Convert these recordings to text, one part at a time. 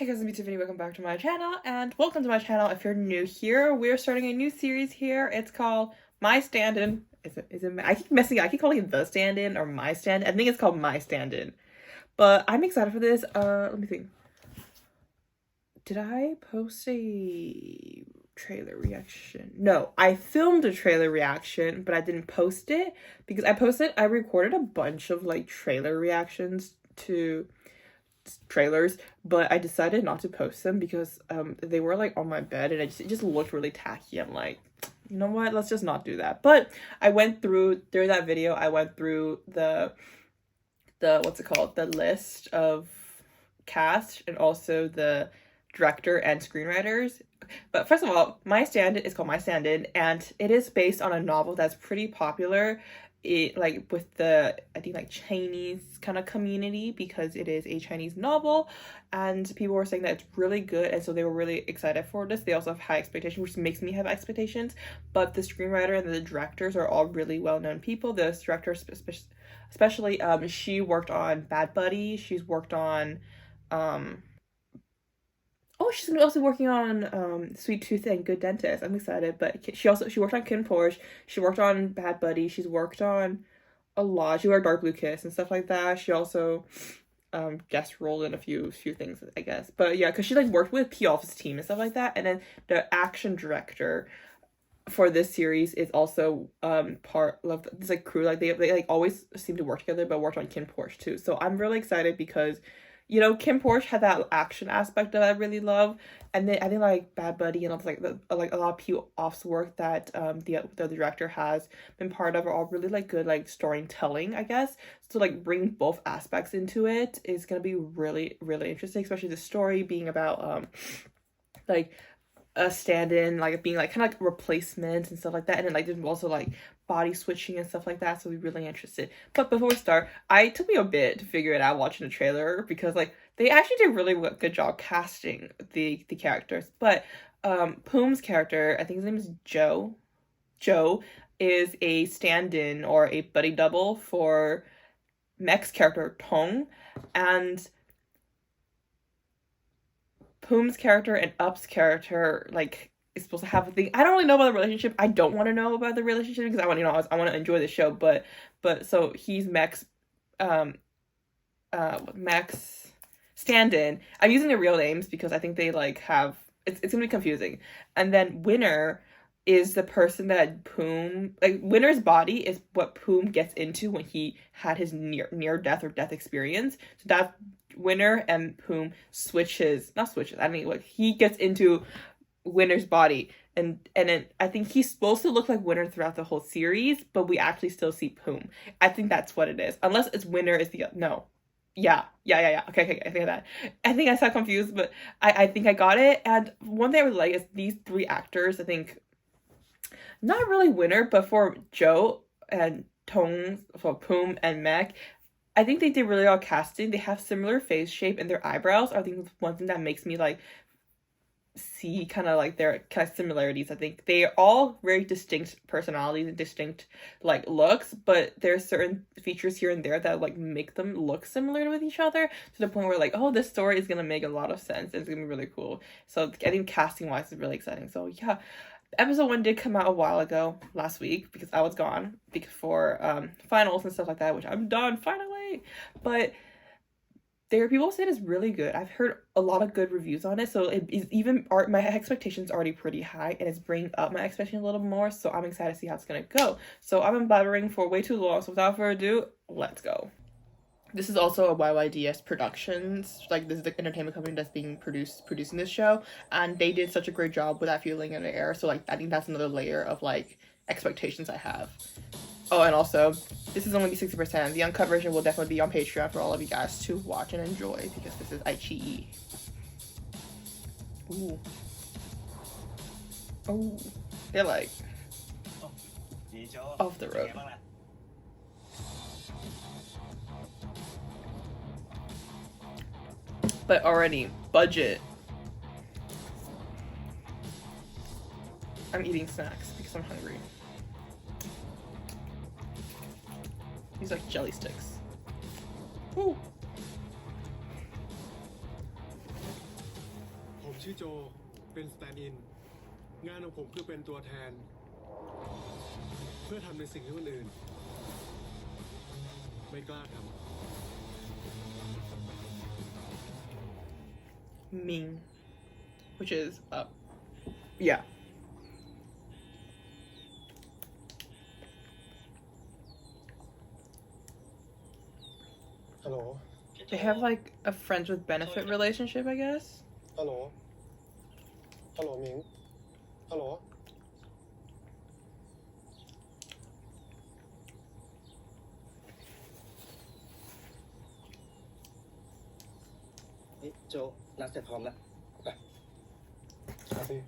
Hey guys, it's Tiffany. Welcome back to my channel, and welcome to my channel if you're new here. We're starting a new series here. It's called My Stand-In. Is it? I keep messing up. I keep calling it The Stand-In or My Stand. I think it's called My Stand-In. But I'm excited for this. Let me think. Did I post a trailer reaction? No, I filmed a trailer reaction, but I didn't post it because I recorded a bunch of like trailer reactions to trailers, but I decided not to post them because they were like on my bed and it just looked really tacky. I'm like, you know what, let's just not do that. But I went through during that video, I went through the what's it called, the list of cast and also the director and screenwriters. But first of all, My Stand-In is called My Stand-In, and it is based on a novel that's pretty popular, like with the, I think, like Chinese kind of community, because it is a Chinese novel and people were saying that it's really good, and so they were really excited for this. They also have high expectations, which makes me have expectations. But the screenwriter and the directors are all really well-known people. The director especially, she worked on Bad Buddy, she's worked on oh, she's also working on Sweet Tooth and Good Dentist. I'm excited. But she worked on Kim Porsche. She worked on Bad Buddy. She's worked on a lot. She worked Dark Blue Kiss and stuff like that. She also guest rolled in a few things, I guess. But yeah, because she like worked with P Office team and stuff like that. And then the action director for this series is also part of this like crew. Like they like always seem to work together, but worked on Kim Porsche too. So I'm really excited because, you know, Kim Porsche had that action aspect that I really love, and then I think like Bad Buddy and also like a lot of P Off's work that the director has been part of are all really like good like storytelling, I guess. So like bring both aspects into it is gonna be really interesting, especially the story being about like a stand-in, like being like kind of like replacement and stuff like that, and then like there's also like body switching and stuff like that, so we're really interested. But before we start, it took me a bit to figure it out watching the trailer, because like they actually did really good job casting the characters. But Poom's character, I think his name is Joe, is a stand-in or a buddy double for Mech's character Tong, and Poom's character and Up's character like is supposed to have a thing. I don't really know about the relationship. I don't want to know about the relationship because I want, you know, I want to enjoy the show. But so he's Mech's stand-in. I'm using their real names because I think they like have it's gonna be confusing. And then Winner is the person that Poom, like Winner's body is what Poom gets into when he had his near death or death experience. So that Winner and Poom I mean, like he gets into Winner's body, and then I think he's supposed to look like Winner throughout the whole series, but we actually still see Poom. I think that's what it is, unless it's Winner is the no. Yeah. Okay, I think of that. I think I sound confused, but I think I got it. And one thing I would like is these three actors, I think, not really Winner, but for Joe and Tong, for Poom and Mech, I think they did really well casting. They have similar face shape, and their eyebrows are, I think, one thing that makes me like see kind of like their kind of similarities. I think they are all very distinct personalities and distinct like looks, but there's certain features here and there that like make them look similar with each other to the point where like, oh, this story is gonna make a lot of sense. It's gonna be really cool. So I think casting wise is really exciting. So yeah. Episode 1 did come out a while ago, last week, because I was gone for finals and stuff like that, which I'm done finally. But people said it's really good. I've heard a lot of good reviews on it, so it is even my expectations are already pretty high, and it's bringing up my expectations a little more. So I'm excited to see how it's gonna go. So I've been blabbering for way too long. So without further ado, let's go. This is also a YYDS Productions, like this is the entertainment company that's being producing this show, and they did such a great job with that feeling in the air. So like I think that's another layer of like expectations I have. Oh, and also this is only 60%. The uncut version will definitely be on Patreon for all of you guys to watch and enjoy, because this is iQIYI. Ooh. Oh, they're like off the road. But already budget. I'm eating snacks because I'm hungry. These like jelly sticks. Ooh. ชื่อโจเป็นสแตนด์อินงานของผมคือเป็นตัวแทนเพื่อทำในสิ่งที่คนอื่นไม่กล้าทำ Ming, which is yeah. Hello. They have like a friends with benefit relationship, I guess. Hello. Hello, Ming. Hello. นี่โจนัดเสร็จพร้อมแล้วไป ครับพี่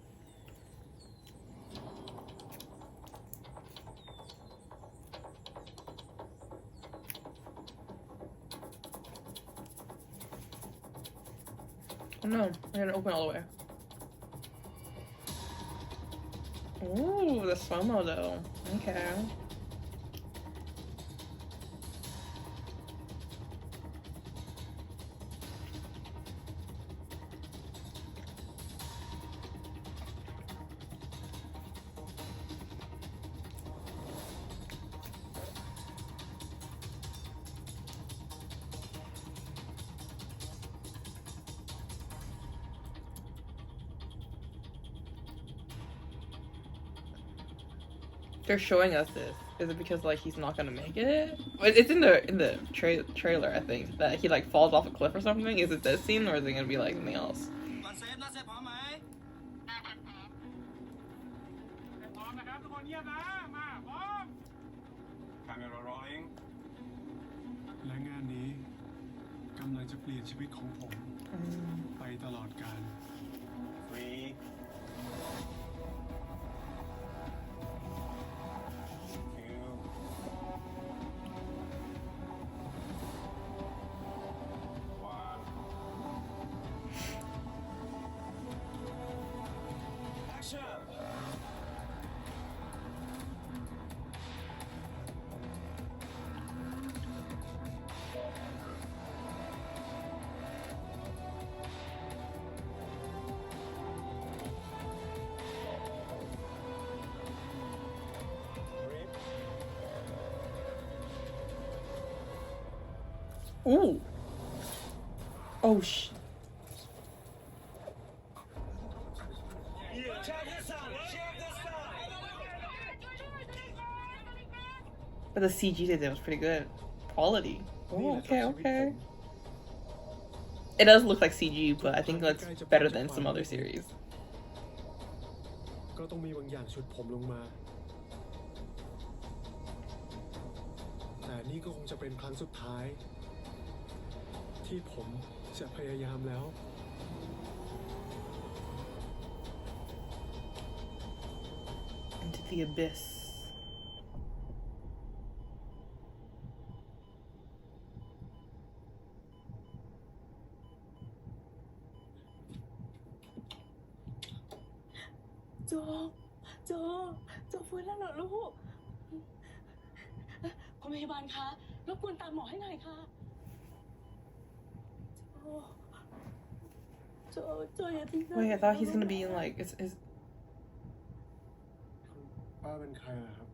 Oh no, I gotta open all the way. Ooh, the slow-mo though. Okay. They're showing us this. Is it because like he's not gonna make it? It's in the trailer, I think, that he like falls off a cliff or something. Is it this scene or is it gonna be like something else? ก่อนเซฟนัดเสร็จพร้อมไหมพร้อมนะครับทุกคนเงียบนะมาพร้อม Camera rolling และงานนี้กำลังจะเปลี่ยนชีวิตของผมไปตลอดกาล Free Ooh. Oh sh. But the CG they did was pretty good. Quality. Oh, okay, okay. It does look like CG, but I think that's better than some other series. ก็ต้องมีบางอย่างฉุดผมลงมา แต่นี่ก็คงจะเป็นครั้งสุดท้าย ที่ผมจะพยายามแล้ว Into the abyss. Joe ฟื้นแล้วเหรอลูกคุณพยาบาลคะรบกวนตามหมอให้หน่อยค่ะJoe อย่าทิ้งกัน Wait, I thought he's gonna be in like is ป้าเป็นใครล่ะครับ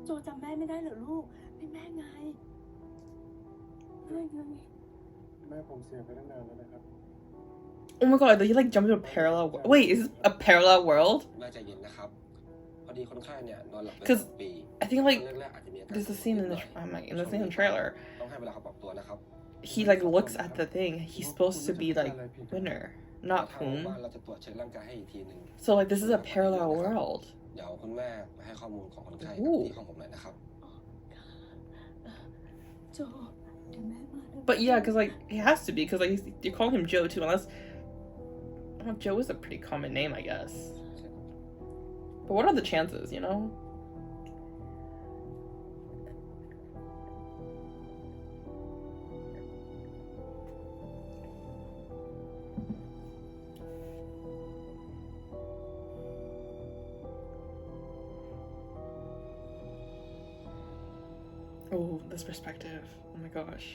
Joe จำแม่ไม่ได้เหรอลูกนี่แม่ไงแม่ไง แม่ผมเสียไปตั้งนานแล้วนะครับ Oh my god, did he like jump into a parallel wait, is this a parallel world? แม่ใจเย็นนะครับพอดีคนไข้เนี่ยนอนหลับไป 'Cause 2 ปี I think like แรกๆอาจจะมีอาการ there's a scene in the I'm like in the scene in the trailer. ต้องให้เวลาเขาปรับตัวนะครับ He like looks at the thing. He's supposed to be like Winner, not ทางโรงพยา Poom. บาลเราจะตรวจเช็คร่างกายให้อีกทีหนึ่ง So like this is a parallel world. เดี๋ยวคุณแม่ไปให้ข้อมูลของคนไข้ Ooh. ที่ห้องผมหน่อยนะครับ Joe เดี๋ยวแม่มานะ But yeah, because like it has to be because like you call him Joe too, unless well, Joe is a pretty common name, I guess. But what are the chances, you know? Oh, this perspective. Oh my gosh.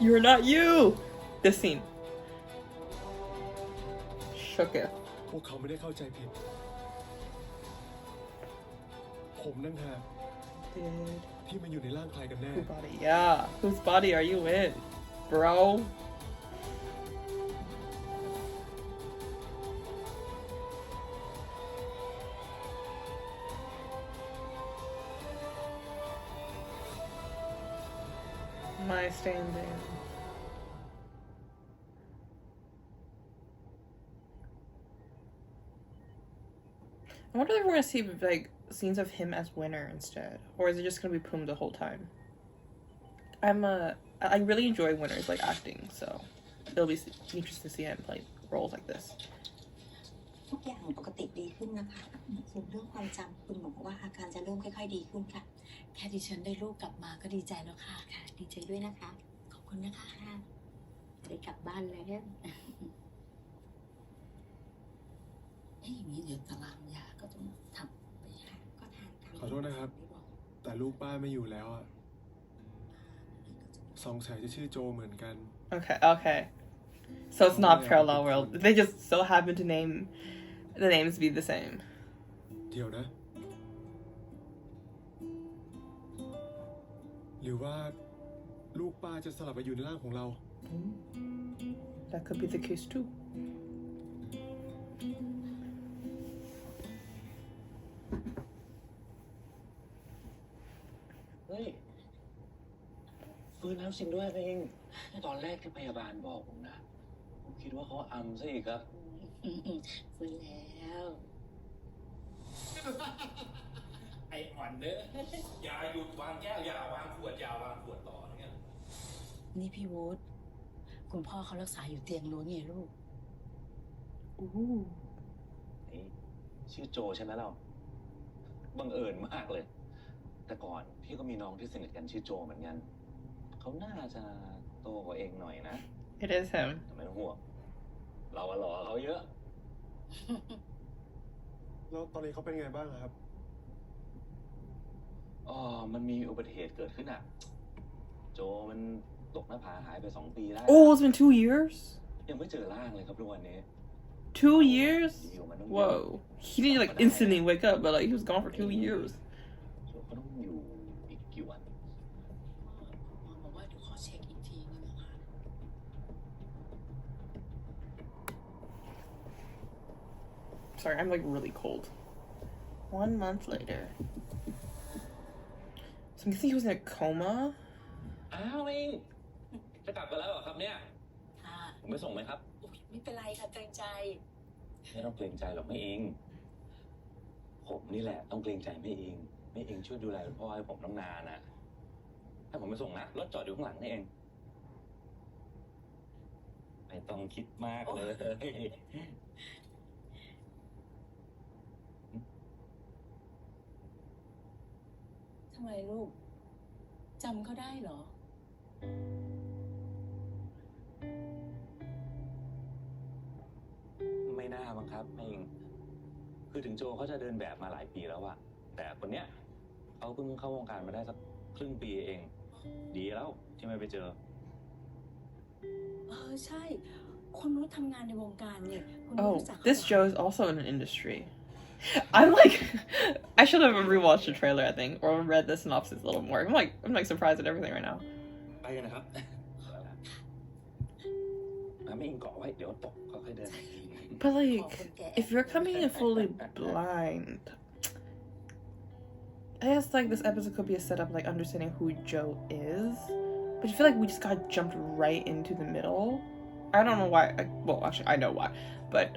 You're not you. This scene. Shook it. พวกเขาไม่ได้เข้าใจผิด ผมนั่งหาก Did ที่มาอยู่ในร่างใครกันแน่ who body? Yeah. Whose body are you in, bro? My standing. I wonder if we're gonna see like scenes of him as Winner instead, or is it just gonna be Poom the whole time? I really enjoy Winner's like acting, so it'll be interesting to see him play roles like this. ทุกอย่างปกติดีขึ้นนะคะส่วนเรื่องความจำคุณหมอบอกว่าอาการจะเริ่มค่อยๆดีขึ้นค่ะ แค่ดิฉันได้ลูกกลับมาก็ดีใจแล้วค่ะ ค่ะ ดีใจด้วยนะคะ ขอบคุณนะคะ ค่ะได้กลับบ้านแล้ว อย่างนี้เดี๋ยวตารางยาก็ต้องทำไป ค่ะก็ทานตาม ขอโทษนะครับ แต่ลูกป้าไม่อยู่แล้วอะสงสัยจะชื่อโจเหมือนกัน Okay, okay. So it's not parallel world. They just so happen to name the names be the same. เดี๋ยวนะ หรือว่าลูกป้าจะสลับมาอยู่ในร่างของเรา That could be the case too. เฮ้ยฟื้นแล้วจริงด้วยเองตอนแรกที่พยาบาลบอกผมนะ ผมคิดว่าเขาอำซะอีกครับ ฟื้นแล้ว ไอ้อ่อนเด้ออย่าหยุดวางแก้วอย่าวางขวดอย่าวางขวดต่อเนี่ย นี่พี่วูดคุณพ่อเขารักษาอยู่เตียงนู้นไงลูก นี่ชื่อโจใช่ไหมเราบังเอิญมากเลย แต่ก่อนพี่ก็มีน้องที่สนิทกันชื่อโจเหมือนกัน เขาน่าจะโตกว่าเองหน่อยนะ It is him. แต่ไม่ต้องห่วงเราอะหล่อเขาเยอะ แล้วตอนนี้เขาเป็นไงบ้างอะครับ อ๋อมันมีอุบัติเหตุเกิดขึ้นอ่ะ โจมันตกหน้าผาหายไป2 ปีแล้ว Oh, it's been 2 years? ยังไม่เจอร่างเลยครับทุกวันนี้ 2 years? อยู่มันต้อง Whoa. He didn't like instantly wake up, but like he was gone for 2 years. โจก็ต้องอยู่อีกกี่วัน หมอบอกว่าเดี๋ยวขอเช็คอีกทีนึงนะคะ Sorry, I'm like really cold. 1 month later. So I'm guessing he was in a coma? อ้าวเองจะกลับกันแล้วเหรอครับเนี่ย ค่ะ ผมไปส่งไหมครับ อุ๊ยไม่เป็นไรค่ะเกรงใจ ไม่ต้องเกรงใจหรอกไม่เอง ผมนี่แหละต้องเกรงใจไม่เองไม่เองช่วยดูแลคุณพ่อให้ผมตั้งนานนะให้ผมไปส่งนะรถจอดอยู่ข้างหลังนี่เองไม่ต้องคิดมากเลย ทำไมลูกจำเขาได้เหรอ ไม่น่ามั้งครับไม่เองคือถึงโจเขาจะเดินแบบมาหลายปีแล้วอะแต่คนเนี้ยเขาเพิ่งเข้าวงการมาได้สักครึ่งปีเอง ดีแล้วที่ไม่ไปเจอ ใช่ คนนู้นทำงานในวงการเนี่ยคุณOh, รู้จักเขา this เหรอ Joe is also in an industry. I'm like, I should have rewatched the trailer, I think, or read the synopsis a little more. I'm like surprised at everything right now. ไปกันนะครับไม่เองเกาะไว้เดี๋ยวตกค่อยๆเดิน But like, if you're coming in fully blind, I guess like this episode could be a setup like understanding who Joe is. But I feel like we just got jumped right into the middle. I don't know why. Well, actually, I know why. But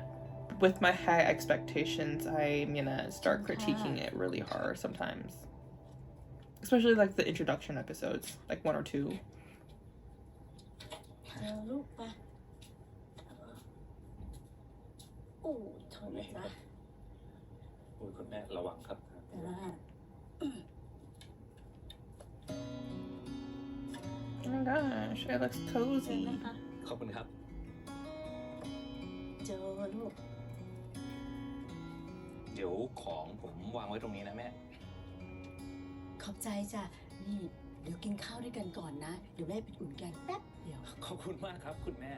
with my high expectations, I'm gonna start critiquing it really hard sometimes. Especially like the introduction episodes, like 1 or 2. ลูกไปโอ้โทษนะจ๊ะ โอ้ยคุณแม่ระวังครับ Oh my gosh, it looks cozy. ขอบคุณครับ เจอลูก เดี๋ยวของผมวางไว้ตรงนี้นะแม่ ขอบใจจ้ะ นี่ เดี๋ยวกินข้าวด้วยกันก่อนนะ เดี๋ยวแม่ไปอุ่นแกงแป๊บ เดียว ขอบคุณมากครับคุณแม่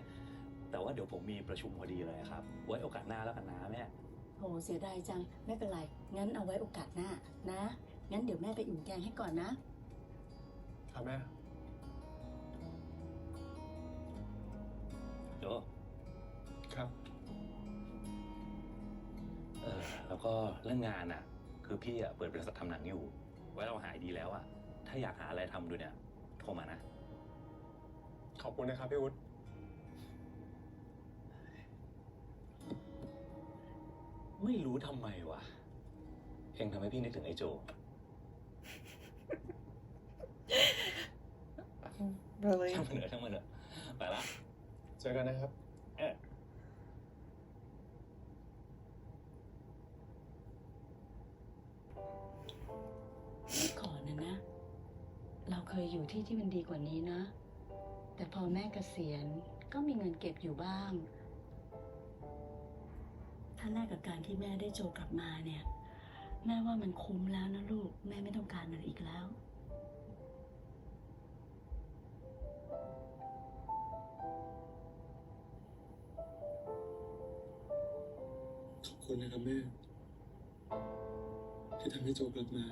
แต่ว่าเดี๋ยวผมมีประชุมพอดีเลยครับ ไว้โอกาสหน้าแล้วกันนะแม่ โหเสียดายจัง ไม่เป็นไร งั้นเอาไว้โอกาสหน้านะ งั้นเดี๋ยวแม่ไปอุ่นแกงให้ก่อนนะ ครับแม่ โจ ครับ แล้วก็เรื่องงานอ่ะ คือพี่อ่ะเปิดบริษัททำหนังอยู่ ไว้เราหายดีแล้วอ่ะ ถ้าอยากหาอะไรทำดูเนี่ย โทรมานะ ขอบคุณนะครับพี่วุฒิ ไม่รู้ทำไมวะเองทำให้พี่นึกถึงไอ้โจ Really? ช่างมันเถอะช่างมันเถอะไปละ เจอกันนะครับ เมื่อก่อนนะ เราเคยอยู่ที่มันดีกว่านี้นะ แต่พอแม่เกษียณก็มีเงินเก็บอยู่บ้าง ถ้าแลกกับการที่แม่ได้โจกลับมาเนี่ย แม่ว่ามันคุ้มแล้วนะลูก แม่ไม่ต้องการอะไรอีกแล้ว ขอบคุณนะครับแม่ ที่ทำให้โจกลับมา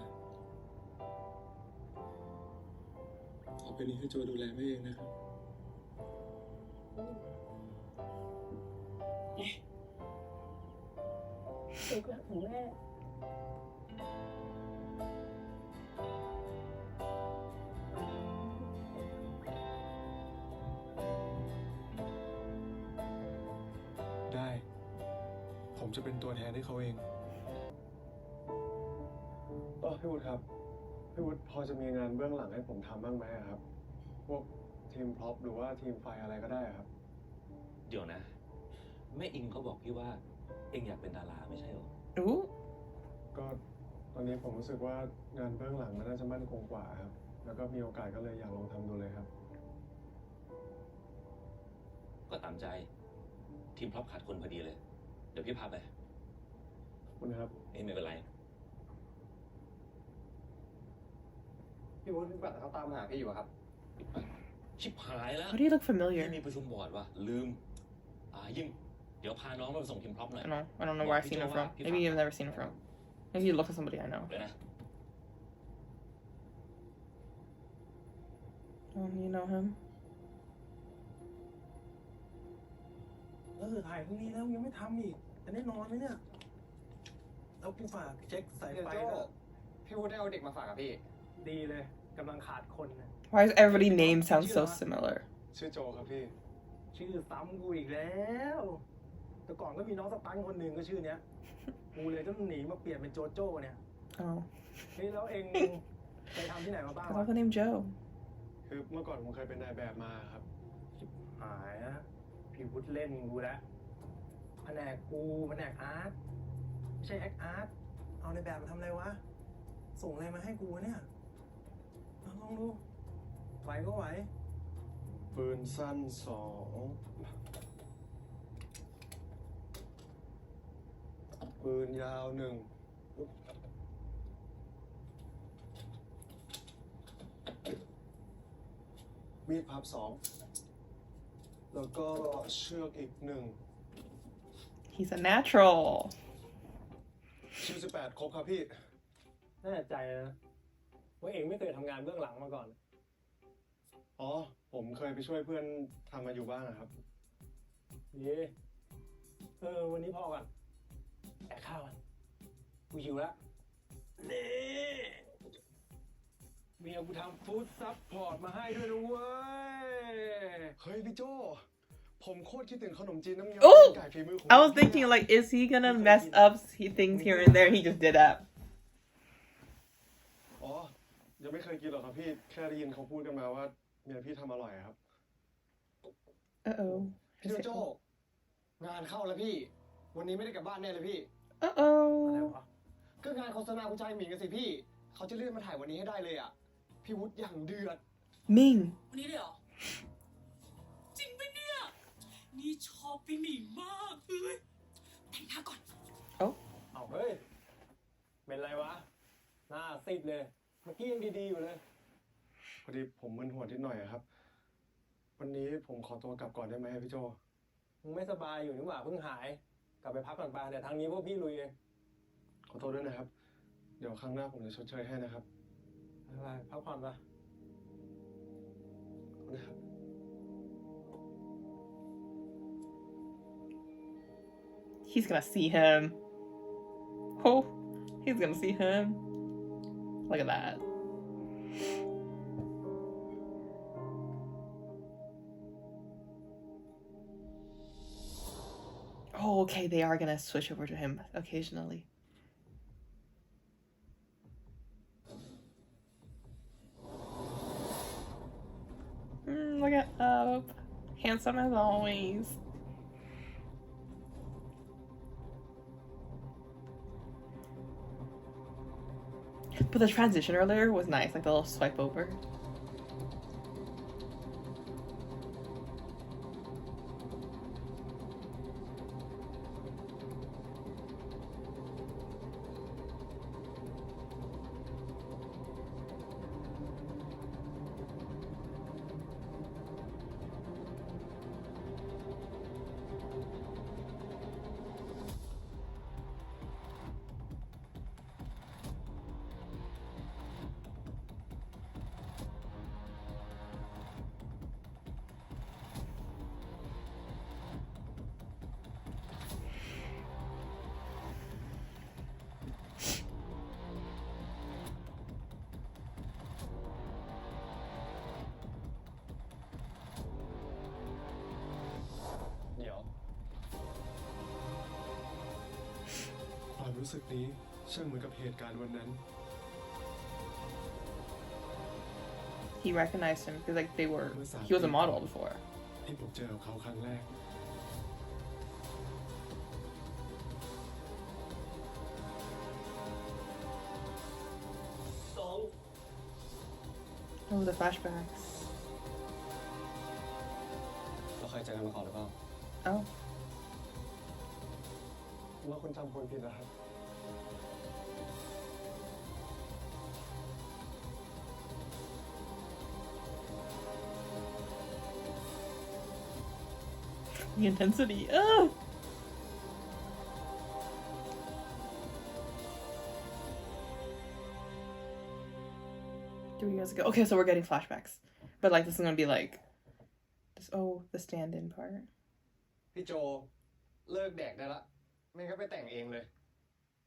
ต่อไปนี้ให้โจดูแลแม่เองนะครับ เด็กรักของแม่ ได้ ผมจะเป็นตัวแทนให้เขาเองพี่วุฒิครับ พี่วุฒิพอจะมีงานเบื้องหลังให้ผมทำบ้างไหมครับ พวกทีมพร็อพหรือว่าทีมไฟอะไรก็ได้ครับ เดี๋ยวนะ แม่อิงเขาบอกพี่ว่าเองอยากเป็นดาราไม่ใช่เหรอ Ooh. ก็ตอนนี้ผมรู้สึกว่างานเบื้องหลังมันน่าจะมั่นคงกว่าครับ แล้วก็มีโอกาสก็เลยอยากลองทำดูเลยครับ ก็ตามใจ ทีมพร็อพขาดคนพอดีเลย เดี๋ยวพี่พาไป ขอบคุณครับ ไม่เป็นไร พี่วุฒิพี่ปัดเขาตามหาพี่อยู่ครับ ชิบหายแล้ว Why do you look พี่ familiar? มีประชุมบอร์ดว่ะลืมยิ่งเดี๋ยวพาน้องมาส่งทีมพร็อพหน่อย I don't know where I've seen him from. Maybe you've never seen him from. Maybe you look at somebody I know. เลยนะ Oh, you know him? ถ่ายพรุ่งนี้แล้วยังไม่ทำอีกจะได้นอนไหมเนี่ย แล้วกูฝากเช็คสายไฟแล้ว พี่วุฒิได้เอาเด็กมาฝากกับพี่ ดีเลยกำลังขาดคนนะ Why does everybody's name sound so similar? ชื่อโจครับพี่ ชื่อซ้ำกูอีกแล้ว แต่ก่อนก็มีน้องสปันคนหนึ่งก็ชื่อเนี้ย กูเลยต้องหนีมาเปลี่ยนเป็นโจโจ้เนี่ย Oh. นี่แล้วเองไปทำที่ไหนมาบ้าง I วะ love the name Joe. คือเมื่อก่อนผมเคยเป็นนายแบบมาครับ หายนะพี่วุฒิเล่นกูแล้วแผนกกูแผนกอาร์ตไม่ใช่แอคอาร์ตเอาในแบบมาทำอะไรวะ ส่งอะไรมาให้กูวะเนี่ยเอาลองดูไหวก็ไหว ปืนสั้น2 ปืนยาว1 มีดพับ2 แล้วก็เชือกอีก1 He's a natural. คิว18ครบครับพี่ แน่ใจนะว่าเองไม่เคยทำงานเบื้องหลังมาก่อน อ๋อ ผมเคยไปช่วยเพื่อนทำมาอยู่บ้างนะครับ เย่วันนี้พอก่อนแอบข้าวกันกูหิวแล้วนี่เมียกูทำฟู้ดซัพพอร์ตมาให้ด้วยนะเว้ย เฮ้ยพี่โจ ผมโคตรคิดถึงขนมจีนน้ำยา Ooh! ไก่ฝีมือของ I was thinking, like, is he gonna mess up things here and there? He just did that. อ๋อ ยังไม่เคยกินหรอกครับพี่ แค่ได้ยินเขาพูดกันมาว่าเมียพี่ทำอร่อยครับ Uh-oh. พี่โจงานเข้าแล้วพี่ วันนี้ไม่ได้กลับบ้านแน่เลยพี่ อะไร Uh-oh. วะ ก็งานโฆษณาคุณชายหมิงกันสิพี่ เขาจะเลื่อนมาถ่ายวันนี้ให้ได้เลยอ่ะ พี่วุฒิอย่างเดือด Ming. วันนี้เลยเหรอ จริงปะเนี่ย นี่ชอบพี่หมิงมากเอ้ยแต่งหน้าก่อน เอาเฮ้ย เป็นไรวะ หน้าซีดเลย เมื่อกี้ยังดีๆอยู่เลย พอดีผมมึนหัวนิดหน่อยอะครับ วันนี้ผมขอตัวกลับก่อนได้ไหมพี่โจ มึงไม่สบายอยู่นี่หว่าเพิ่งหาย กลับไปพักก่อนไปเดี๋ยวทางนี้พวกพี่ลุยเอง ขอโทษด้วยนะครับ เดี๋ยวครั้งหน้าผมจะชดเชยให้นะครับ ไม่เป็นไรพักผ่อนปะ ขอบคุณนะครับ He's gonna see him. Oh, he's gonna see him. Look at that. Oh, okay, they are gonna switch over to him occasionally. Look at Up. Handsome as always. But the transition earlier was nice, like the little swipe over.ความรู้สึกนี้ช่างเหมือนกับเหตุการณ์วันนั้น He recognized him because like he was a model before. ที่ผมเจอกับเขาครั้งแรก Oh, the flashbacks. เราเคยเจอกันมาก่อนหรือเปล่า Oh. ว่าคุณจำคนผิดนะครับ The intensity. Oh. Years ago. Okay, so we're getting flashbacks, but like this is gonna be like this. Oh, the stand-in part. พี่โจเลิกแดกได้ละไม่งั้นก็ไปแต่งเองเลย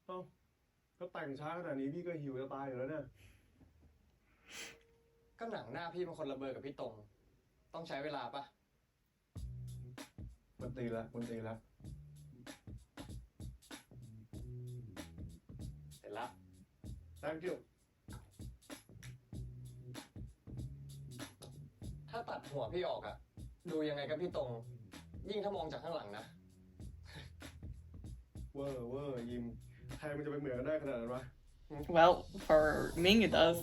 เอ้าก็แต่งช้าขนาดนี้พี่ก็หิวจะตายอยู่แล้วเนี่ย ก็หนังหน้าพี่เป็นคนละเบอร์กับพี่ตรงต้องใช้เวลาปะ มันตีละ เสร็จละ thank you ถ้าตัดหัวพี่ออกอะดูยังไงกับพี่ตรงยิ่งถ้ามองจากข้างหลังนะ เวอร์ยิมใครมันจะไปเหมือนกันได้ขนาดนั้นวะ Well, for Ming it does.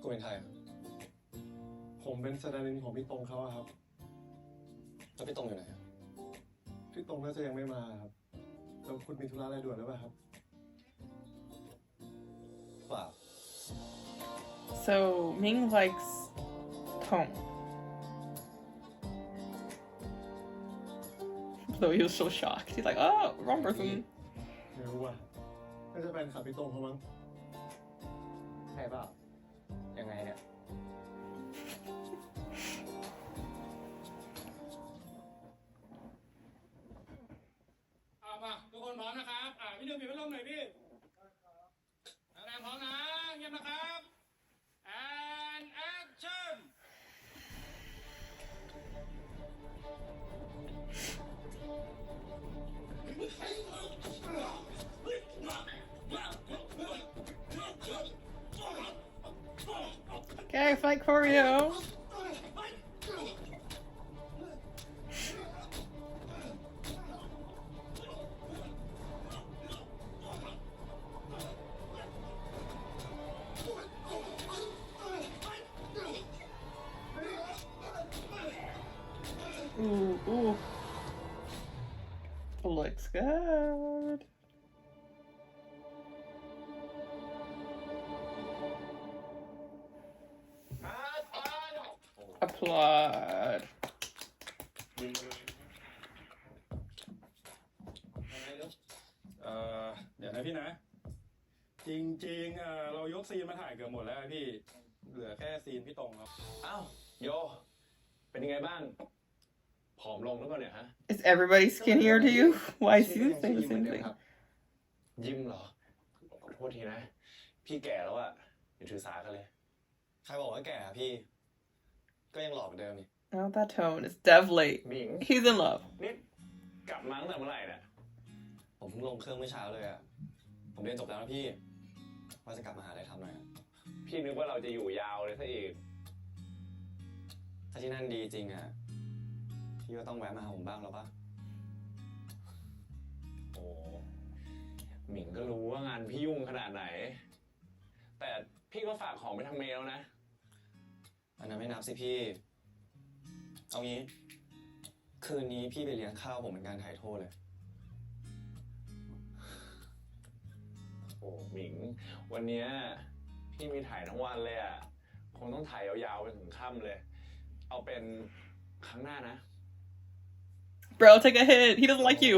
กูเป็นใครอะ ผมเป็นสแตนด์อินของพี่ตรงเขาอะครับ แล้วพี่ตรงอยู่ไหนอะ พี่ตรงน่าจะยังไม่มาครับแล้วคุณมีธุระอะไรด่วนหรือเปล่าครับ เปล่า So Ming likes Tong. Though he was so shocked. He's like, oh, wrong person. ไม่รู้ว่ะน่าจะเป็นขับพี่ตรงเขามั้ง ใช่เปล่ายังไงเนี่ย มาทุกคนพร้อมนะครับพี่หนึ่งปิดพัดลมหน่อยพี่แรงพร้อมนะเงียบนะครับ and action Okay, fight choreo. good. Applaud. เดี๋ยวนะพี่นะ จริงๆเรายกซีนมาถ่ายเกือบหมดแล้วพี่ เหลือแค่ซีนพี่ตรงครับ อ้าวโย เป็นยังไงบ้าง ผอมลงหรือเปล่าเนี่ยฮะ Is everybody skinnier to you? Why is he saying the same thing? ยิ้มเหรอ ขอโทษทีนะ พี่แก่แล้วอะอย่าถือสากันเลย ใครบอกว่าแก่พี่ ก็ยังหล่อเหมือนเดิมนี่ Oh, that tone is definitely. หมิง He's in love. นี่กลับมาตั้งแต่เมื่อไหร่เนี่ย ผมเพิ่งลงเครื่องเมื่อเช้าเลยอะผมเรียนจบแล้วนะพี่ ว่าจะกลับมาหาอะไรทำหน่อยอะ พี่นึกว่าเราจะอยู่ยาวเลยซะอีก ถ้าที่นั่นดีจริงอะพี่ก็ต้องแวะมาหาผมบ้างแล้วปะ โอ้หมิงก็รู้ว่างานพี่ยุ่งขนาดไหน แต่พี่ก็ฝากของไปทางเมลนะ อันนั้นไม่นับสิพี่ เอางี้ คืนนี้พี่ไปเลี้ยงข้าวผมเป็นการถ่ายโทษเลย โอ้หมิง วันเนี้ยพี่มีถ่ายทั้งวันเลยอะคงต้องถ่ายยาวๆไปถึงค่ำเลย เอาเป็นครั้งหน้านะ Bro, take a hit. He doesn't like you.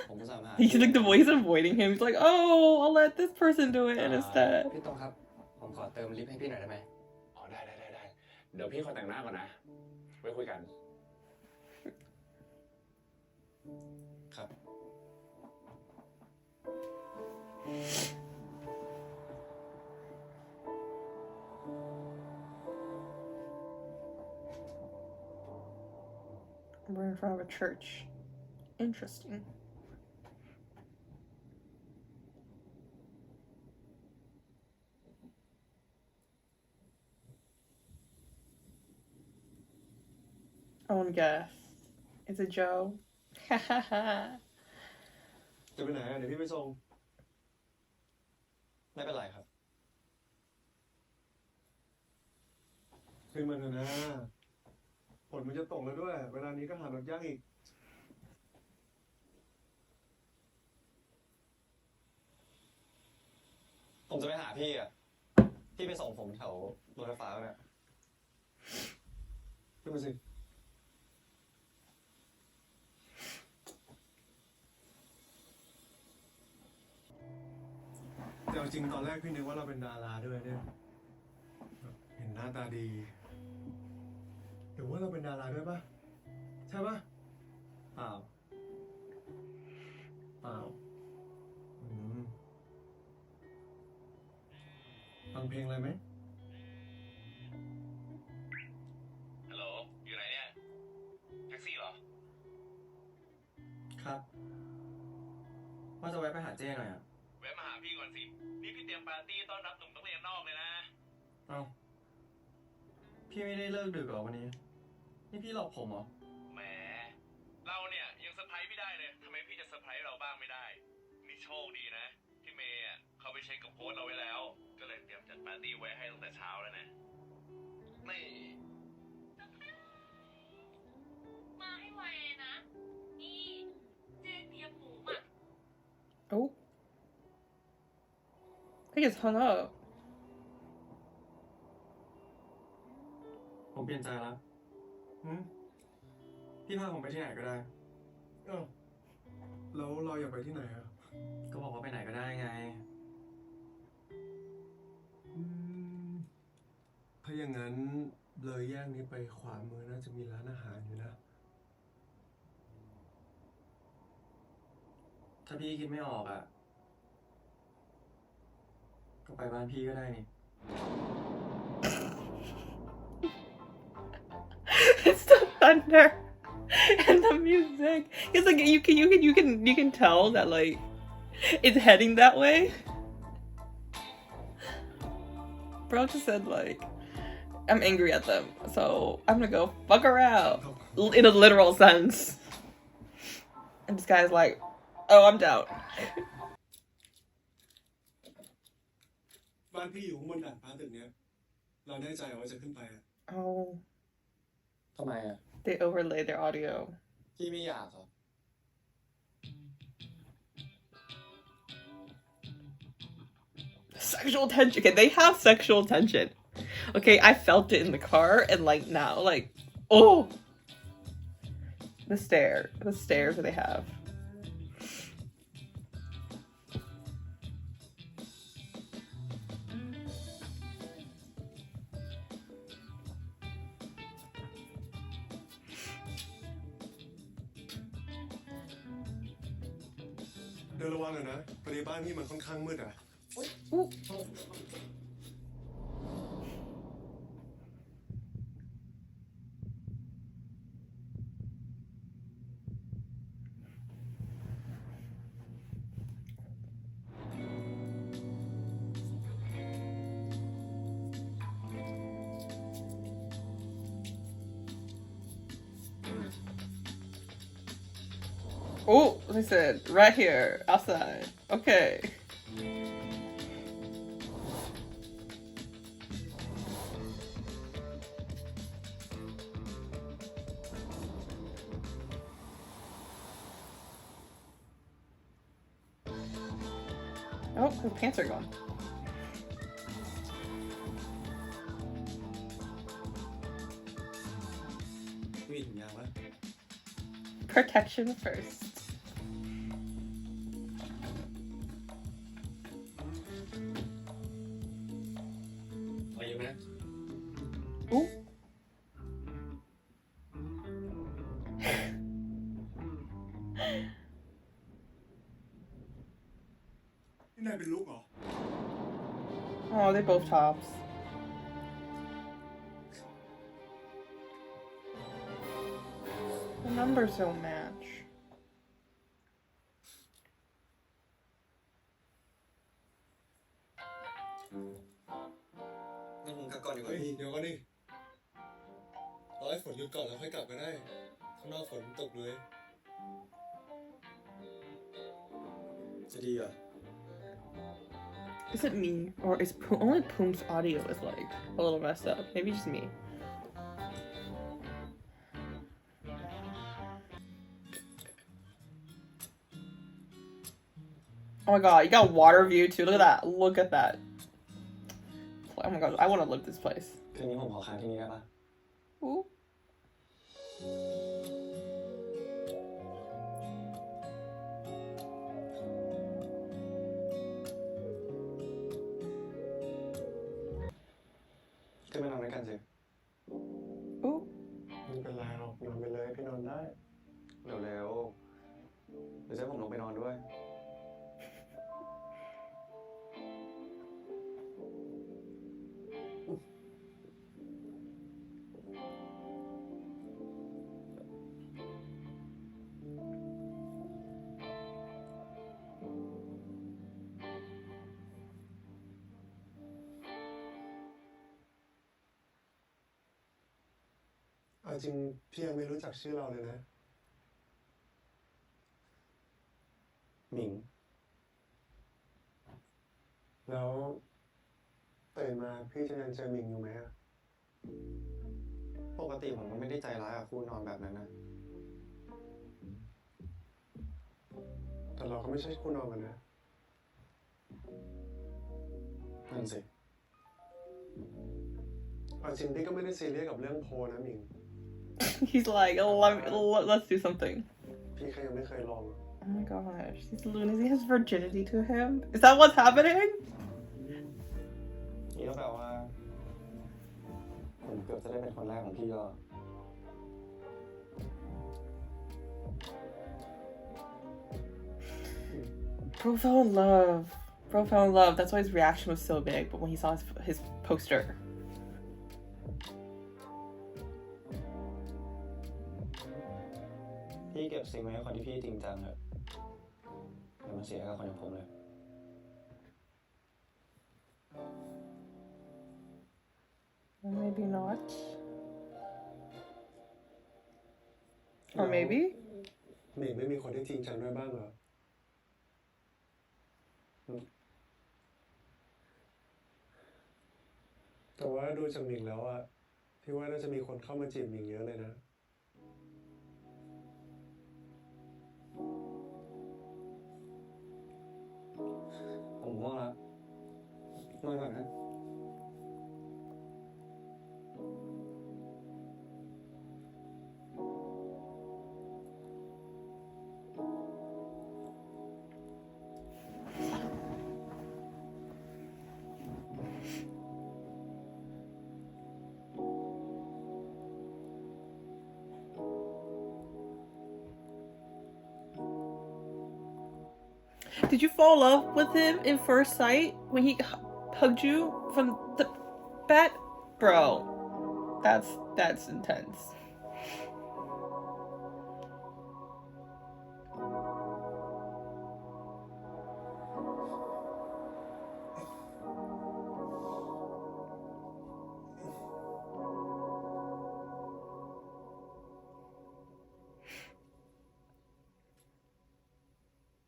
ผมก็สามารถ He's like the voice avoiding him. He's like, oh, I'll let this person do it instead. พี่ตรงครับ ผมขอเติมลิปให้พี่หน่อยได้ไหม อ๋อได้ เดี๋ยวพี่ขอแต่งหน้าก่อนนะ ไว้คุยกัน ครับ We're in front of a church. Interesting. I want to guess. Is it Joe? จะไปไหนอ่ะเดี๋ยวพี่ไปส่ง ไม่เป็นไรครับ ขึ้นมาเถอะนะฝนมันจะตกแล้วด้วย เวลานี้ก็หารถยากอีก ผมจะไปหาพี่อะพี่ไปส่งผมแถวรถไฟฟ้าเนี่ย ขึ้นมาสิแต่จริงตอนแรกพี่นึกว่าเราเป็นดาราด้วยเนี่ยเห็นหน้าตาดีหรือว่าเราเป็นดาราด้วยปะใช่ปะเปล่าฟังเพลงอะไรไหม ฮัลโหล อยู่ไหนเนี่ย แท็กซี่เหรอ ครับ ว่าจะแวะไปหาเจ้หน่อยอะ แวะมาหาพี่ก่อนสิ นี่พี่เตรียมปาร์ตี้ต้อนรับหนุ่มต้องเรียนนอกเลยนะ เอ้า พี่ไม่ได้เลิกดึกเหรอวันนี้ นี่พี่หลอกผมเหรอ แหม เราเนี่ยยังเซอร์ไพรส์ไม่ได้เลย ทำไมพี่จะเซอร์ไพรส์เราบ้างไม่ได้ นี่โชคดีนะ พี่เมย์อ่ะเขาไปเช็คกับโค้ชเราไว้แล้ว ก็เลยเตรียมจัดปาร์ตี้ไว้ให้ตั้งแต่เช้าแล้วนะนี่ มาให้ไวเลยนะ นี่เจเตรียมหมูหมัก Oh. I just hung up. ผมเปลี่ยนใจแล้วพี่พาผมไปที่ไหนก็ได้ อ้าวแล้วเราอยากไปที่ไหนอ่ะ ก็บอกว่าไปไหนก็ได้ไง ถ้าอย่างนั้นเลยแยกนี้ไปขวามือน่าจะมีร้านอาหารอยู่นะ ถ้าพี่คิดไม่ออกอ่ะ ก็ไปบ้านพี่ก็ได้นี่ It's the thunder and the music. It's like you can tell that like it's heading that way. Bro just said like I'm angry at them, so I'm gonna go fuck around in a literal sense. And this guy's like, oh, I'm down. บ้านพี่อยู่ข้างบนดาดฟ้าตึกเนี้ย เราแน่ใจว่าจะขึ้นไปอ่ะ Oh, ทำไมอ่ะ they overlay their audio. พี่ไม่อยากเหรอ Sexual tension. Okay, they have sexual tension. Okay, I felt it in the car, and like now, like, oh, the stares that they have. Dio ระวังหน่อยนะพอดีบ้านพี่มันค่อนข้างมืดอ่ะ Ooh. Oh, they said right here, outside. Okay. Oh, the pants are gone. Protection first. Ooh. นี่นายเป็นลูกเหรอ Oh, they both tops. The numbers don't match. งั้นผมกลับก่อนดีกว่า เฮ้ย พี่ เดี๋ยวก่อนดิรอให้ฝนหยุดก่อนแล้วค่อยกลับก็ได้ ข้างนอกฝนตกเลย จะดีเหรอ Is it me, or is only Poom's audio is like a little messed up? Maybe just me. Oh my god, you got water view too. Look at that. Look at that. Oh my god, I want to live this place. คืนนี้ผมขอค้างที่นี่ได้ปะ Ooh. ขึ้นไปนอนด้วยกันสิ Ooh. ไม่เป็นไรหรอกนอนไปเลยพี่นอนได้ เร็วๆหรือจะให้ผมลงไปนอนด้วย เอาจริงพี่ยังไม่รู้จักชื่อเราเลยนะ หมิง แล้วตื่นมาพี่จะยังเจอหมิงอยู่ไหมอะ ปกติผมก็ไม่ได้ใจร้ายกับคู่นอนแบบนั้นนะ แต่เราก็ไม่ใช่คู่นอนกันนะ นั่นสิ เอาจริงพี่ก็ไม่ได้ซีเรียสกับเรื่องโพลนะหมิง He's like, let's do something. พี่แค่ยังไม่เคยลองอะ Oh my gosh, these lunacy has virginity to him. Is that what's happening? นี่ก็แปลว่า ผมเกือบจะได้เป็นคนแรกของพี่แล้ว Bro fell in love. Bro fell in love. That's why his reaction was so big. But when he saw his poster. พี่เก็บสิ่งไว้ให้คนที่พี่จริงจังเถอะอย่ามาเสียกับคนอย่างผมเลย Maybe not. Or maybe? หมิงไม่มีคนที่จริงจังด้วยบ้างเหรอ แต่ว่าดูจากหมิงแล้วอะพี่ว่าน่าจะมีคนเข้ามาจีบหมิงเยอะเลยนะ ผมง่วงแล้ว นอนก่อนนะ Did you fall in love with him in first sight when he hugged you from the bat? Bro, that's intense.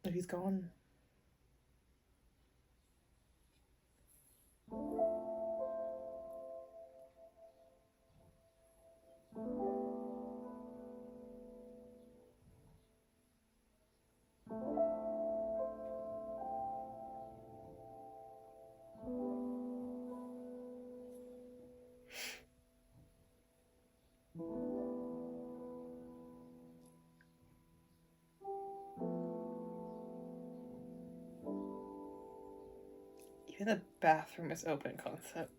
Oh, he's gone. Even the bathroom is open concept.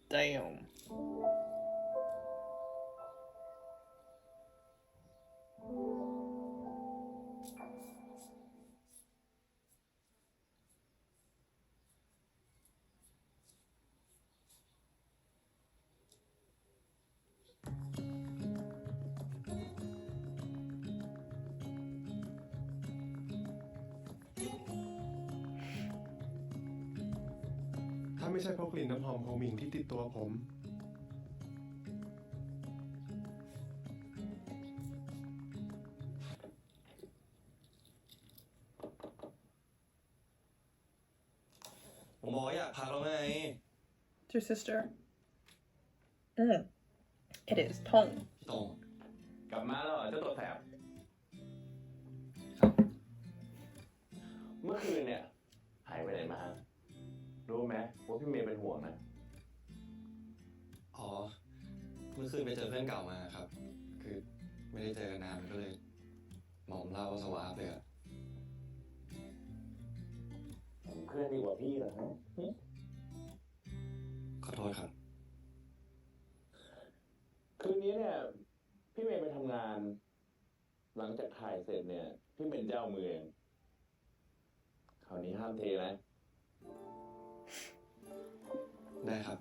Damn.ถ้าไม่ใช่เพราะกลิ่นน้ำหอมของหมิงที่ติดตัวผม ผมบอกว่าอยากพักแล้วไง It's your sister. It is Tong. ตรง กลับมาแล้วเหรอเจ้าตัวแสบ ครับ เมื่อคืนเนี่ยหายไปไหนมา รู้ไหมว่าพี่เมย์เป็นห่วงนะ อ๋อ เมื่อคืนไปเจอเพื่อนเก่ามาครับ คือไม่ได้เจอกันนานก็เลยหมอมเล่าสวาบเลยอะ ผมเพื่อนดีกว่าพี่เหรอฮะ ขอโทษครับ คืนนี้เนี่ยพี่เมย์ไปทำงาน หลังจากถ่ายเสร็จเนี่ยพี่เป็นเจ้าเมืองคราวนี้ห้ามเทนะ ได้ครับ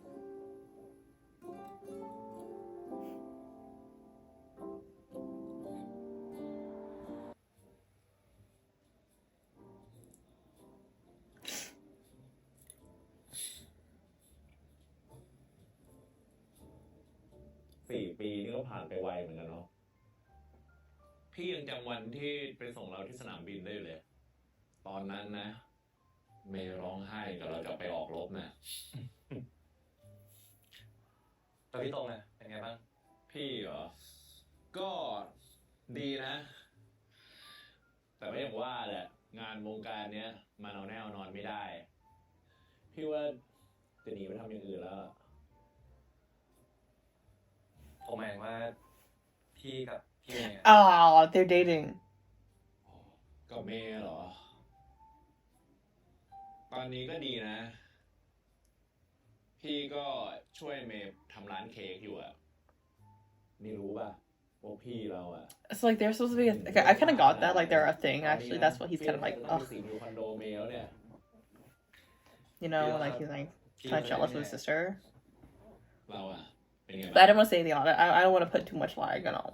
4 ปีนี่ก็ผ่านไปไวเหมือนกันเนาะ พี่ยังจำวันที่ไปส่งเราที่สนามบินได้อยู่เลย ตอนนั้นนะ เมย์ร้องไห้กับเราจะไปออกรบนะ แล้วพี่ตรงอะเป็นไงบ้าง พี่เหรอ ก็ดีนะ แต่ไม่อย่างว่าแหละ งานวงการเนี้ยมันเอาแน่เอานอนไม่ได้ พี่ว่าจะหนีไปทำอย่างอื่นแล้ว ผมหมายถึงว่าพี่กับพี่เมย์ Oh, they're dating. กับเมย์เหรอ ตอนนี้ก็ดีนะ พี่ก็ช่วยเมย์ทำร้านเค้กอยู่อะนี่รู้ป่ะพวกพี่เราอะ So like they're supposed to be. Okay, I kind of got that. Like they're a thing. Actually, that's what he's kind of like. ต้อง Oh, ไปสีมิวคอนโดเมย์แล้วเนี่ย you know, like he's like kind of jealous of his sister. เราอะเป็นไง But I บ้าง don't want to say anything on it. I don't want to put too much like on all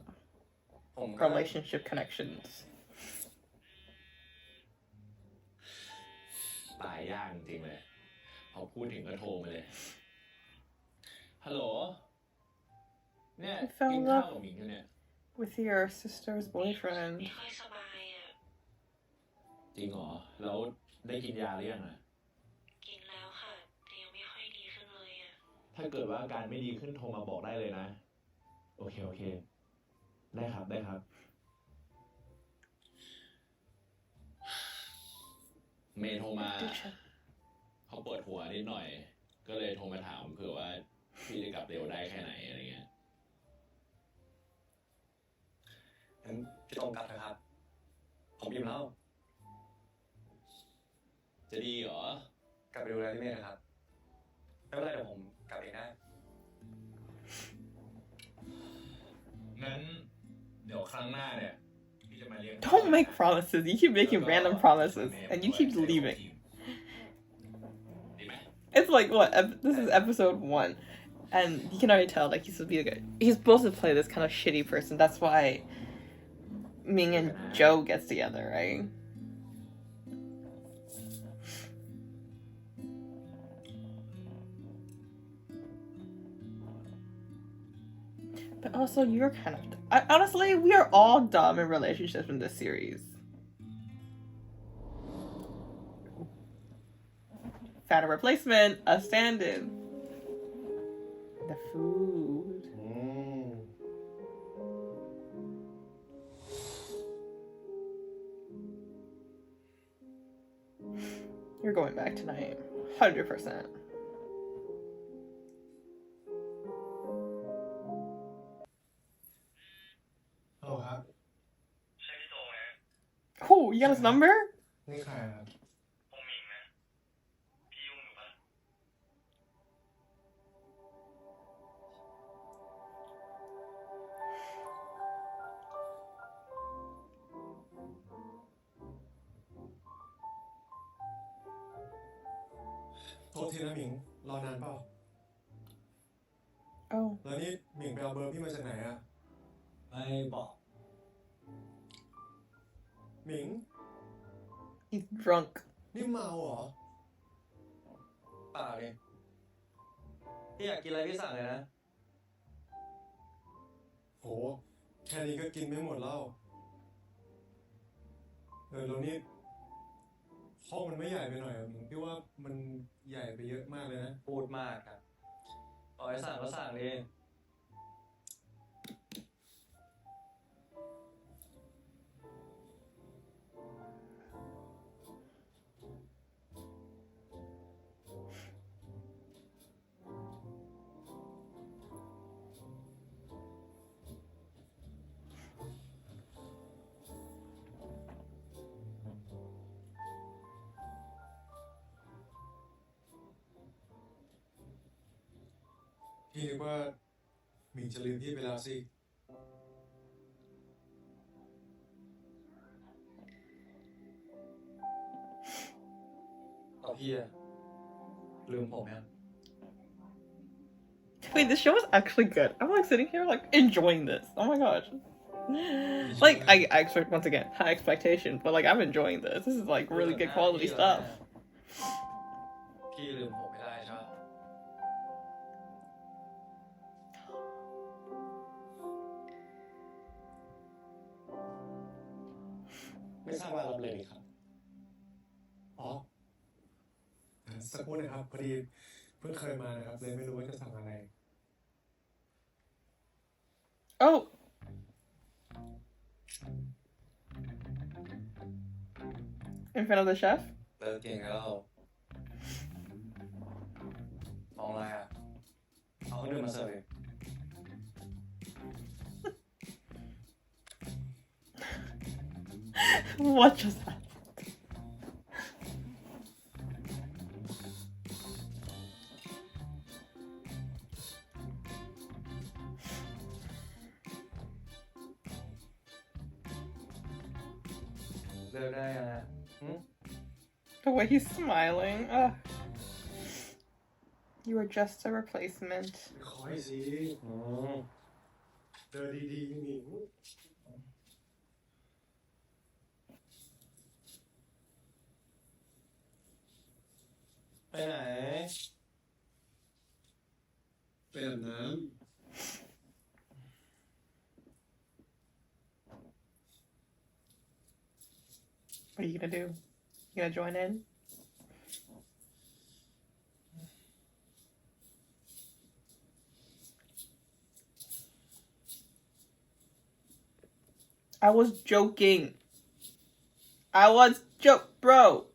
ผมก็ relationship connections. ตายยากจริงๆเลย พอพูดถึงก็โทรมาเลย ฮัลโหล เนี่ย I fell กิน in ข้าว love กับหมิงอยู่เนี่ย with your sister's boyfriend. ไม่ค่อยสบายอ่ะ จริงเหรอ แล้วได้กินยาหรือยังอะ กินแล้วค่ะ แต่ยังไม่ค่อยดีขึ้นเลยอ่ะ ถ้าเกิดว่าอาการไม่ดีขึ้นโทรมาบอกได้เลยนะ โอเค โอเค ได้ครับ ได้ครับ เมย์โทรมา เขาปวดหัวนิดหน่อย ก็เลยโทรมาถามเผื่อว่าพี่จะกลับเร็วได้แค่ไหนอะไรเงี้ย งั้นพี่ตรงกลับนะครับ ผมอิ่มแล้ว จะดีเหรอ กลับไปดูแลพี่เมย์นะครับ ไม่เป็นไรเดี๋ยวผมกลับเองได้ งั้นเดี๋ยวครั้งหน้าเนี่ยพี่จะมาเลี้ยง Don't make promises. You keep making random promises, and you keep leaving. ดีไหม It's like what? This is episode 1, and you can already tell like he's supposed to be like he's supposed to play this kind of shitty person. That's why Ming and Joe gets together, right? But also, you're kind of. Honestly, we are all dumb in relationships in this series. Found a replacement, a stand-in. The food. You're going back tonight. 100%. ฮัลโหลครับ ใช่พี่โตไหม Oh, you got his number? นี่ใครครับ ผมมิงนะ พี่ยุ่งอยู่ปะ โทษทีนะหมิง รอนานเปล่า Oh. แล้วนี่หมิงไปเอาเบอร์พี่มาจากไหนอะ ไม่บอก หมิง He's drunk. นี่เมาเหรอ เปล่าดิพี่อยากกินอะไรพี่สั่งเลยนะ โห แค่นี้ก็กินไม่หมดแล้วแล้วนี่ห้องมันไม่ใหญ่ไปหน่อยอะหมิงพี่ว่ามันใหญ่ไปเยอะมากเลยนะ พูดมากครับปล่อยสั่งก็สั่งดิ พี่นึกว่าหมิงจะลืมพี่ไปแล้วสิ ต่อพี่อะลืมผมยัง Wait, this show is actually good. I'm like sitting here like enjoying this. Oh my gosh. Like I expect once again high expectation, but like I'm enjoying this. This is like really good quality stuff. พี่ลืมผมไม่ได้ใช่ไหม ไม่ทราบว่ารับเลยดีครับ อ๋อ สักครู่นะครับ พอดีเพิ่งเคยมานะครับ เลยไม่รู้ว่าจะสั่งอะไร Oh. In front of the chef? เลิกเก่งแล้วมองอะไรอ่ะ เอาเครื่องดื่มมาเสิร์ฟดิ What just happened? The way he's smiling. Ugh. You are just a replacement. ขอให้สิเจอดีๆหมิง ไปไหน ไปอาบน้ What are you gonna do? You gonna join in? I was joking. I was bro.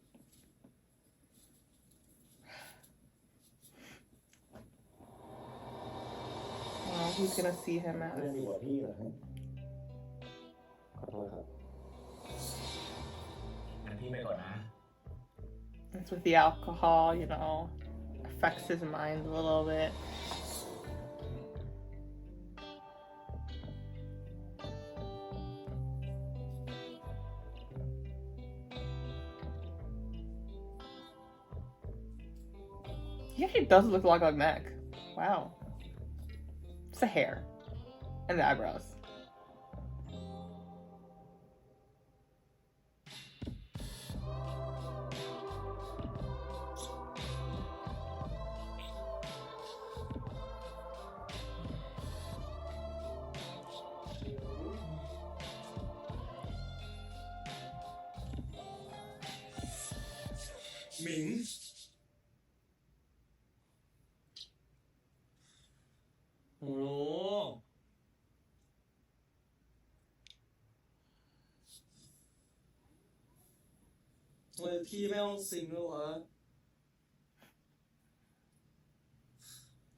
he's gonna see him เพื่อน as. ดีกว่าพี่เหรอฮะขอโทษครับงั้นพี่ไปก่อนนะ It's with the alcohol, you know, affects his mind a little bit. He actually does look a lot like Mac. Wow. It's the hair and the eyebrows. Ming ผมรู้ทำไมพี่ไม่เอาซิงค์แล้ววะ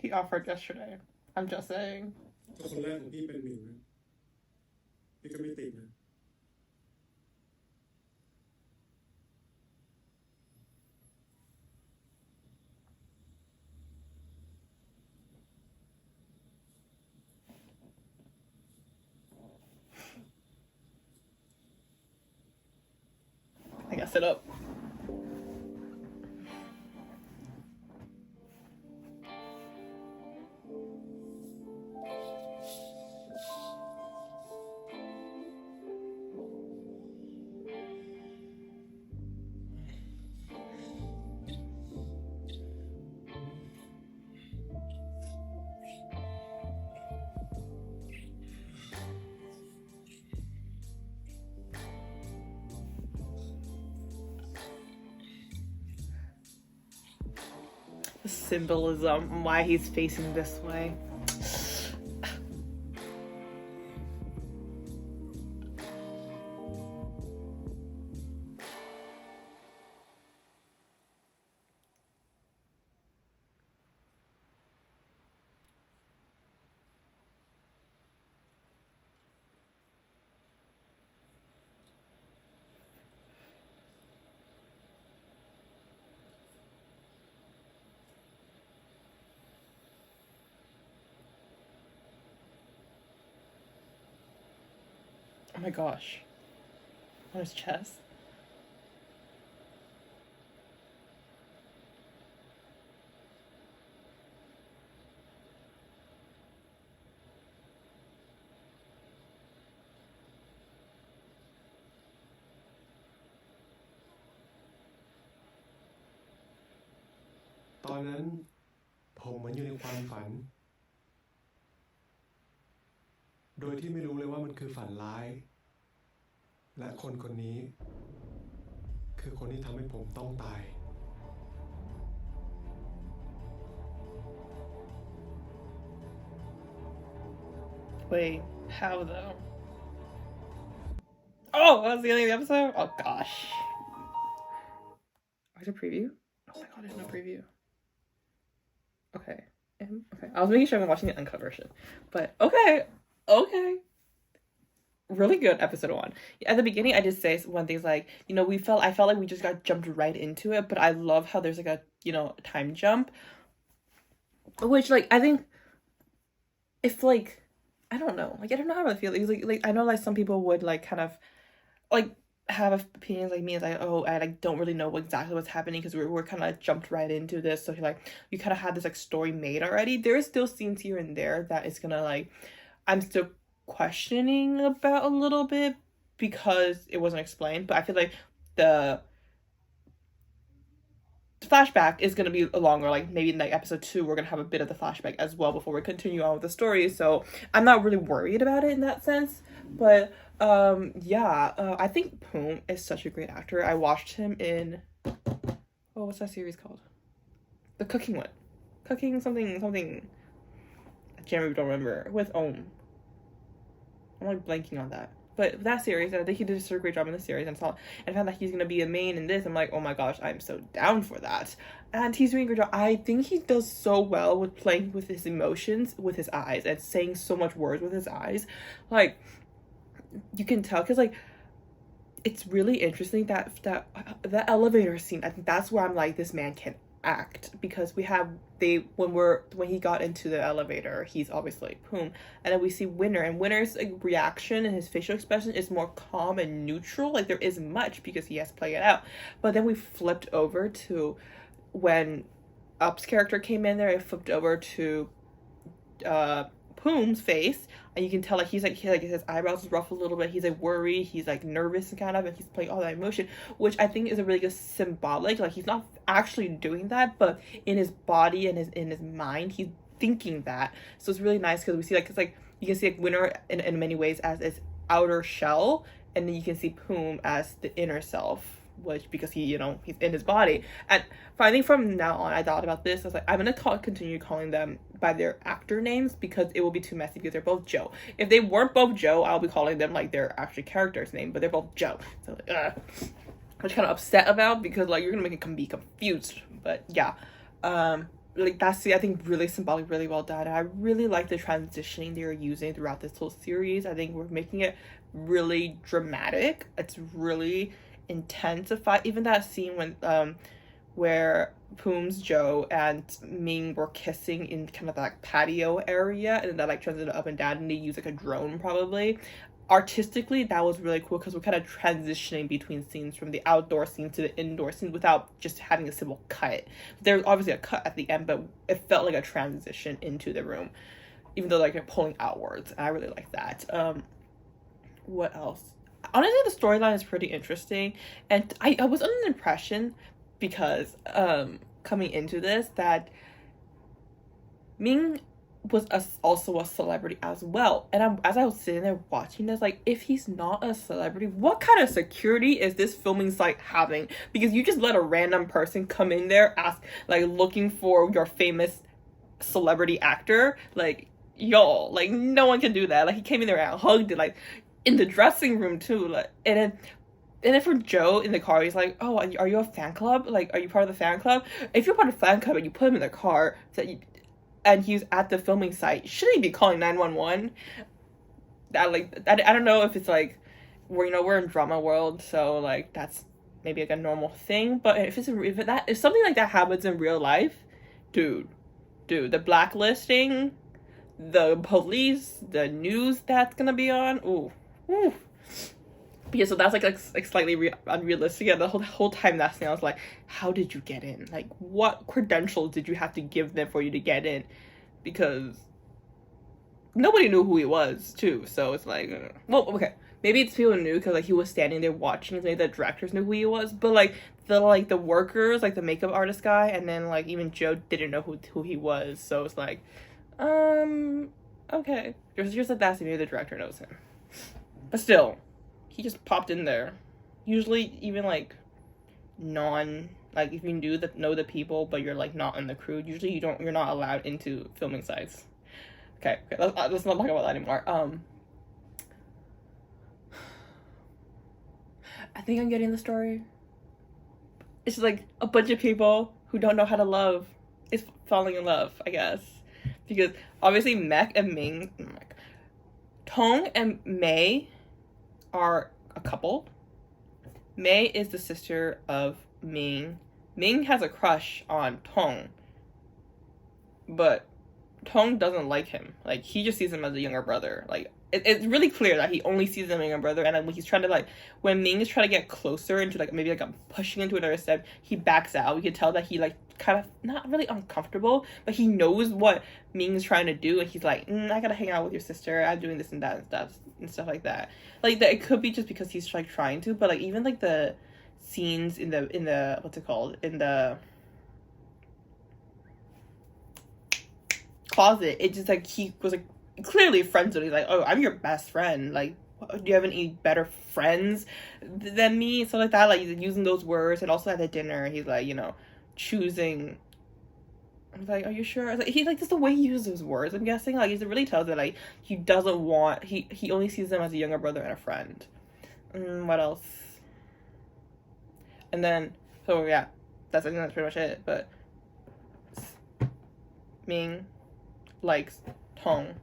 He offered yesterday. I'm just saying. ถ้าคนแรกของพี่เป็นหมิงนะพี่ก็ไม่ติดนะ I guess it up. The symbolism, why he's facing this way. Oh my gosh. On his chest. .ตอนนั้นผมเหมือนอยู่ในความฝัน โดยที่ไม่รู้เลยว่ามันคือฝันร้าย และคนคนนี้ คือคนที่ทำให้ผมต้องตาย Wait, how though? Oh, that was the end of the episode? Oh gosh. Where's a preview? Oh my god, there's no preview. Okay. Okay. I was making sure I'm watching the uncut version. But okay. Okay. Really good episode 1. At the beginning, I did say one thing's like, you know, I felt like we just got jumped right into it, but I love how there's like a, you know, time jump. Which, like, I think if, like, I don't know. Like, I don't know how I feel. Like I know, like, some people would, like, kind of, like, have opinions like me. It's like, oh, I, like, don't really know exactly what's happening because we're kind of jumped right into this. So, like, you kind of had this, like, story made already. There is still scenes here and there that is gonna, like, I'm still questioning about a little bit because it wasn't explained. But I feel like the flashback is going to be longer, like maybe in like episode 2 we're going to have a bit of the flashback as well before we continue on with the story, so I'm not really worried about it in that sense. But I think Poom is such a great actor. I watched him in what's that series called, the cooking one, cooking something I don't remember, with I'm like blanking on that. But that series, and I think he did such a great job in the series, and found that he's gonna be a main in this. I'm like, oh my gosh, I'm so down for that. And he's doing a good job. I think he does so well with playing with his emotions with his eyes and saying so much words with his eyes. Like, you can tell, because like it's really interesting that the elevator scene. I think that's where I'm like, this man can act, because when he got into the elevator, he's obviously like, boom, and then we see Winner's like reaction and his facial expression is more calm and neutral. Like, there isn't much because he has to play it out. But then we flipped over to when Up's character came in there. It flipped over to Poom's face, and you can tell like he's like his eyebrows is ruffled a little bit. He's like worried, he's like nervous and kind of, and he's playing all that emotion, which I think is a really good symbolic. Like, he's not actually doing that, but in his body and in his mind, he's thinking that. So it's really nice because we see like, it's like you can see like Winner in many ways as its outer shell, and then you can see Poom as the inner self, which because he's in his body. And I think from now on, I thought about this. I was like, I'm gonna continue calling them by their actor names, because it will be too messy because they're both Joe. If they weren't both Joe, I'll be calling them like their actual character's name, but they're both Joe. So like, which kind of upset about, because like you're gonna make it be confused. But yeah, like that's I think really symbolic, really well done. I really like the transitioning they were using throughout this whole series. I think we're making it really dramatic. It's really intensified. Even that scene when where Poom's Joe and Ming were kissing in kind of that patio area, and then that like transitioned up and down, and they use like a drone probably. Artistically, that was really cool, because we're kind of transitioning between scenes from the outdoor scene to the indoor scene without just having a simple cut. There's obviously a cut at the end, but it felt like a transition into the room, even though like you're pulling outwards. And I really like that. What else? Honestly, the storyline is pretty interesting, and I was under the impression, because coming into this, that Ming was also a celebrity as well. And as I was sitting there watching this, like, if he's not a celebrity, what kind of security is this filming site having? Because you just let a random person come in there, looking for your famous celebrity actor. Like, y'all, like, no one can do that. Like, he came in there and hugged it, like, in the dressing room too. Like, and then for Joe in the car, he's like, oh, are you a fan club? Like, are you part of the fan club? If you're part of the fan club and you put him in the car, and he's at the filming site, shouldn't he be calling 911? I don't know if it's like, we're in drama world, so like that's maybe like a normal thing. But if something like that happens in real life, dude, the blacklisting, the police, the news that's gonna be on, ooh. Yeah, so that's like slightly unrealistic. And the whole time that scene, I was like, how did you get in? Like, what credentials did you have to give them for you to get in? Because nobody knew who he was too. So it's like, well, okay, maybe it's people knew because like he was standing there watching. So maybe the directors knew who he was, but like the workers, like the makeup artist guy, and then like even Joe didn't know who he was. So it's like, okay, just like that scene, maybe the director knows him, but still. He just popped in there. Usually, even like if you know the people, but you're like not in the crew. Usually, you're not allowed into filming sites. Okay, let's not talk about that anymore. I think I'm getting the story. It's like a bunch of people who don't know how to love is falling in love, I guess, because obviously Tong and Mei are a couple. Mei is the sister of Ming. Ming has a crush on Tong, but Tong doesn't like him. Like, he just sees him as a younger brother. Like, it's really clear that he only sees him as a younger brother, and then when he's trying to when Ming is trying to get closer into maybe I'm pushing into another step, he backs out. We can tell that he kind of not really uncomfortable, but he knows what Ming is trying to do, and he's like, I gotta hang out with your sister, I'm doing this and that and stuff like that. Like, that it could be just because he's trying to, but even the scenes in the what's it called, in the closet, it just he was clearly friends with. He's like, oh, I'm your best friend, like, do you have any better friends than me? So like that, he's using those words. And also at the dinner, he's like, choosing I was like, are you sure? I was like, he like just the way he uses his words, I'm guessing, like he really tells it like he doesn't want, he only sees them as a younger brother and a friend. What else? And then, so yeah, I think that's pretty much it. But Ming likes Tong,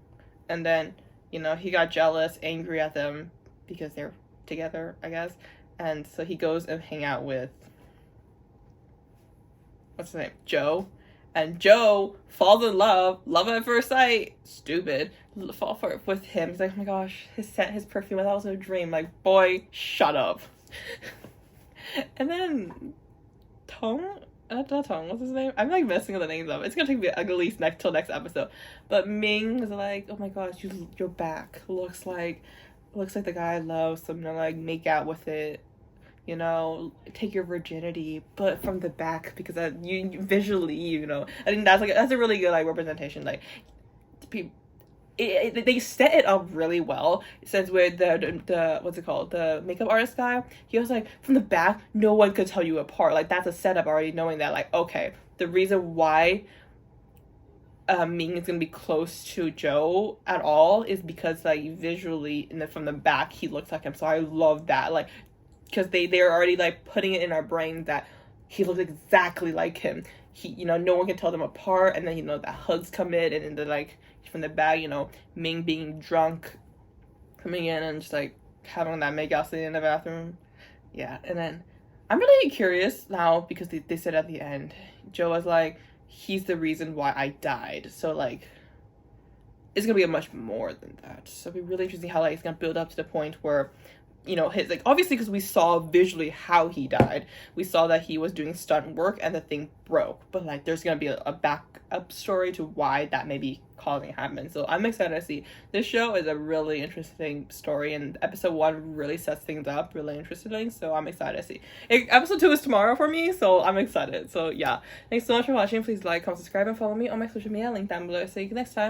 and then, you know, he got jealous, angry at them because they're together, I guess, and so he goes and hang out with, what's his name, Joe, and Joe falls in love at first sight, stupid, fall for it with him. He's like, oh my gosh, his scent, his perfume, that was a dream. Like, boy, shut up. And then Tong, not Tong, what's his name? I'm like messing with the names up. It's gonna take me at least till next episode. But Ming is like, oh my gosh, your back looks like the guy I love, so I'm gonna like make out with it, you know, take your virginity, but from the back, because you visually, you know, I think that's a really good like representation. Like, they set it up really well. Since with the what's it called, the makeup artist guy, he was like, from the back no one could tell you apart. Like, that's a setup already, knowing that like, okay, the reason why Ming is gonna be close to Joe at all is because like visually from the back he looks like him. So I love that, like, because they're already like putting it in our brain that he looks exactly like him. He, you know, no one can tell them apart. And then, you know, the hugs come in, and then the like from the back, you know, Ming being drunk, coming in and just like having that make-out scene in the bathroom. Yeah, and then I'm really curious now, because they said at the end, Joe was like, he's the reason why I died. So like, it's gonna be much more than that. So it'll be really interesting how like it's gonna build up to the point where, you know, his like, obviously because we saw visually how he died, we saw that he was doing stunt work and the thing broke, but like there's gonna be a backup story to why that may be causing it happen. So I'm excited to see. This show is a really interesting story, and episode 1 really sets things up really interesting, so I'm excited to see. Episode 2 is tomorrow for me, so I'm excited. So yeah, thanks so much for watching. Please like, comment, subscribe, and follow me on my social media, link down below. See you next time.